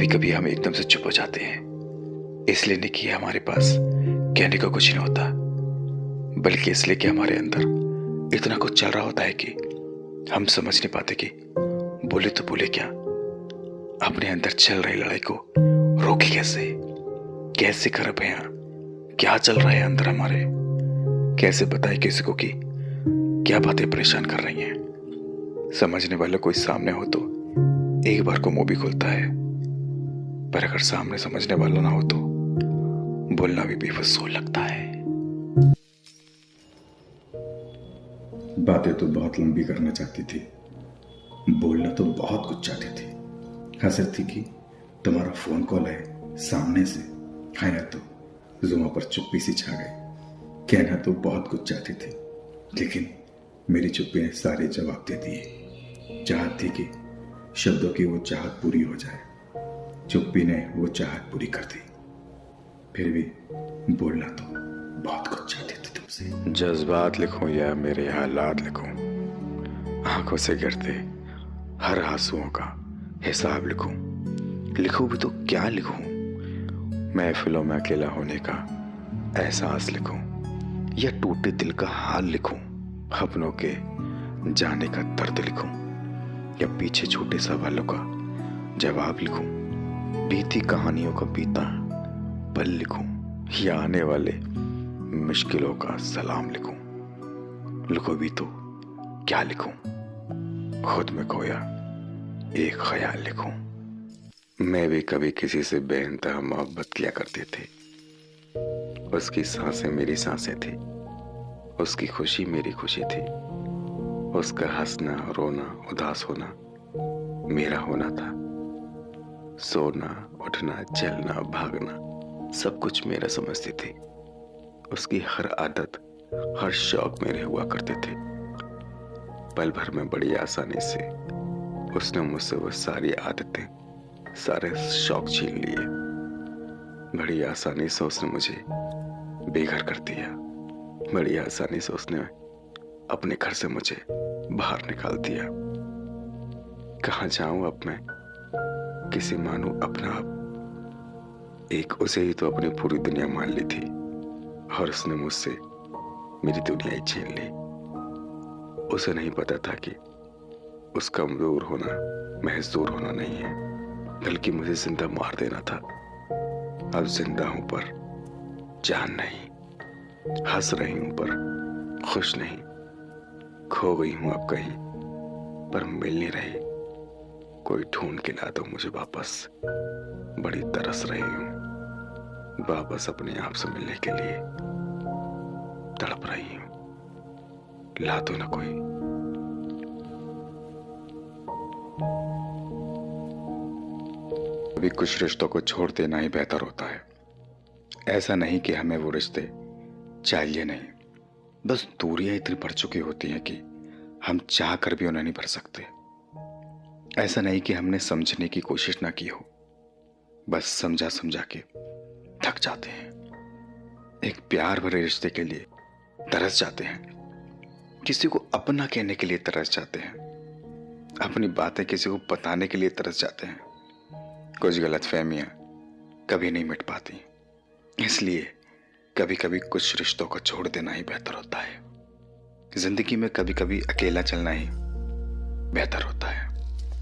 कभी कभी हम एकदम से चुप हो जाते हैं, इसलिए नहीं कि हमारे पास कहने को कुछ नहीं होता, बल्कि इसलिए कि हमारे अंदर इतना कुछ चल रहा होता है कि हम समझ नहीं पाते कि बोले तो बोले क्या। अपने अंदर चल रही लड़ाई को रोके कैसे, कैसे कर बयां क्या चल रहा है अंदर हमारे, कैसे बताए किसी को कि क्या बातें परेशान कर रही हैं। समझने वाला कोई सामने हो तो एक बार को मुंह भी खुलता है, पर अगर सामने समझने वाला ना हो तो बोलना भी बेफजूल लगता है। बातें तो बहुत लंबी करना चाहती थी, बोलना तो बहुत कुछ चाहती थी। हंसर थी कि तुम्हारा फोन कॉल है सामने से, आया तो जुमा पर चुप्पी सी छा गई। कहना तो बहुत कुछ चाहती थी, लेकिन मेरी चुप्पी ने सारे जवाब दे दिए। चाहत थी कि शब्दों की वो चाहत पूरी हो जाए, चुप्पी ने वो चाहत पूरी कर दी। फिर भी बोलना तो बहुत कुछ चाहती थी तुमसे। जज्बात लिखूं या मेरे हालात लिखूं, आंखों से गिरते हर आंसुओं का हिसाब लिखूं। लिखूं भी तो क्या लिखूं, महफिलों में अकेला होने का एहसास लिखूं या टूटे दिल का हाल लिखूं, अपनों के जाने का दर्द लिखूं या पीछे छोटे सवालों का जवाब लिखूं, बीती कहानियों का बीता पल लिखूं या आने वाले मुश्किलों का सलाम लिखूं। लिखो भी तो क्या लिखूं, खुद में खोया एक ख्याल लिखूं। मैं भी कभी किसी से बेइंतहा मोहब्बत किया करते थे, उसकी सांसें मेरी सांसें थी, उसकी खुशी मेरी खुशी थी, उसका हंसना रोना उदास होना मेरा होना था। सोना उठना चलना भागना सब कुछ मेरा समझती थी, उसकी हर आदत हर शौक मेरे हुआ करते थे। पल भर में बड़ी आसानी से उसने मुझसे वो सारी आदतें सारे शौक छीन लिए। बड़ी आसानी से उसने मुझे बेघर कर दिया, बड़ी आसानी से उसने अपने घर से मुझे बाहर निकाल दिया। कहाँ जाऊं अब मैं, किसे मानूं अपना आप। एक उसे ही तो अपनी पूरी दुनिया मान ली थी और उसने मुझसे मेरी दुनिया ही छीन ली। उसे नहीं पता था कि उसका दूर होना महज दूर होना नहीं है, बल्कि मुझे जिंदा मार देना था। अब जिंदा हूं पर जान नहीं, हंस रही हूं पर खुश नहीं, खो गई हूं अब कहीं पर मिल नहीं रही। कोई ढूंढ के ला दो मुझे वापस, बड़ी तरस रही हूं वापस अपने आप से मिलने के लिए, तड़प रही हूं, ला दो ना कोई। अभी कुछ रिश्तों को छोड़ देना ही बेहतर होता है। ऐसा नहीं कि हमें वो रिश्ते चाहिए नहीं, बस दूरियां इतनी बढ़ चुकी होती हैं कि हम चाह कर भी उन्हें नहीं भर सकते। ऐसा नहीं कि हमने समझने की कोशिश ना की हो, बस समझा समझा के थक जाते हैं। एक प्यार भरे रिश्ते के लिए तरस जाते हैं, किसी को अपना कहने के लिए तरस जाते हैं, अपनी बातें किसी को बताने के लिए तरस जाते हैं। कुछ गलतफहमियां कभी नहीं मिट पाती, इसलिए कभी कभी कुछ रिश्तों को छोड़ देना ही बेहतर होता है। जिंदगी में कभी कभी अकेला चलना ही बेहतर होता है।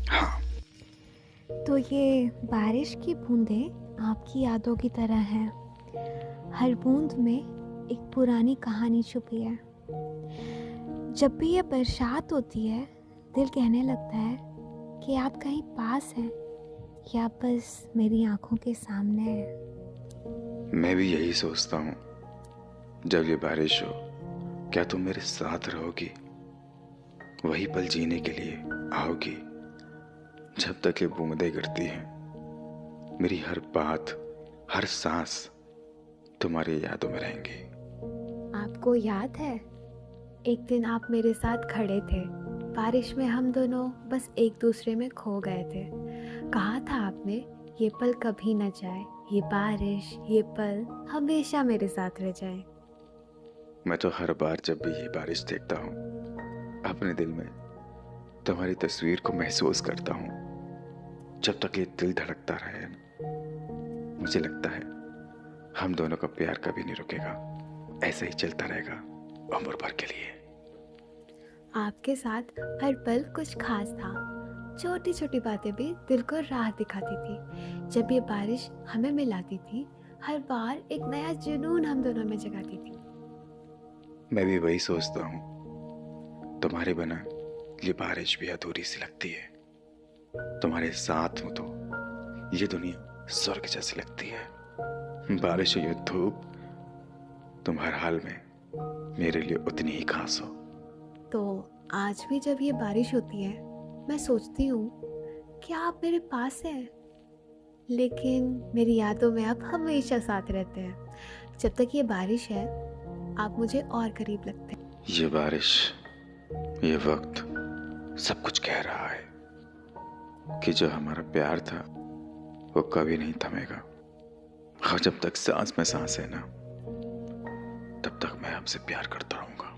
हाँ, तो ये बारिश की बूंदें आपकी यादों की तरह हैं। हर बूंद में एक पुरानी कहानी छुपी है। जब भी ये बरसात होती है, दिल कहने लगता है कि आप कहीं पास हैं या बस मेरी आंखों के सामने है। मैं भी यही सोचता हूँ, जब ये बारिश हो क्या तुम मेरे साथ रहोगी, वही पल जीने के लिए आओगी। जब तक ये बूंदें गिरती हैं, मेरी हर बात हर सांस तुम्हारी यादों में रहेंगी। आपको याद है, एक दिन आप मेरे साथ खड़े थे, बारिश में हम दोनों बस एक दूसरे में खो गए थे। कहा था आपने, ये पल कभी न जाए, ये बारिश ये पल हमेशा मेरे साथ रह जाए। मैं तो हर बार जब भी ये बारिश देखता हूँ, अपने दिल में तुम्हारी तस्वीर को महसूस करता हूँ। जब तक ये दिल धड़कता रहे ना, मुझे लगता है हम दोनों का प्यार कभी नहीं रुकेगा, ऐसे ही चलता रहेगा उम्र भर के लिए। आपके साथ हर पल कुछ खास था। छोटी छोटी बातें भी दिल को राहत दिखाती थी। जब ये बारिश हमें मिलाती थी, हर बार एक नया जुनून हम दोनों में जगाती थी। मैं भी वही सोचता हूँ, तुम्हारे बिना ये बारिश भी अधूरी सी लगती है। तुम्हारे साथ हूँ तो ये दुनिया स्वर्ग जैसी लगती है। बारिश हो या धूप, तुम हर हाल में मेरे लिए उतनी ही खास हो। तो आज भी जब ये बारिश होती है, मैं सोचती हूँ कि आप मेरे पास हैं, लेकिन मेरी यादों में आप हमेशा साथ रहते हैं। जब तक ये बारिश है, आप मुझे और करीब लगते हैं। ये बारिश, ये वक्त सब कुछ कह रहा है कि जो हमारा प्यार था वो कभी नहीं थमेगा, और जब तक सांस में सांस है ना, तब तक मैं आपसे प्यार करता रहूंगा।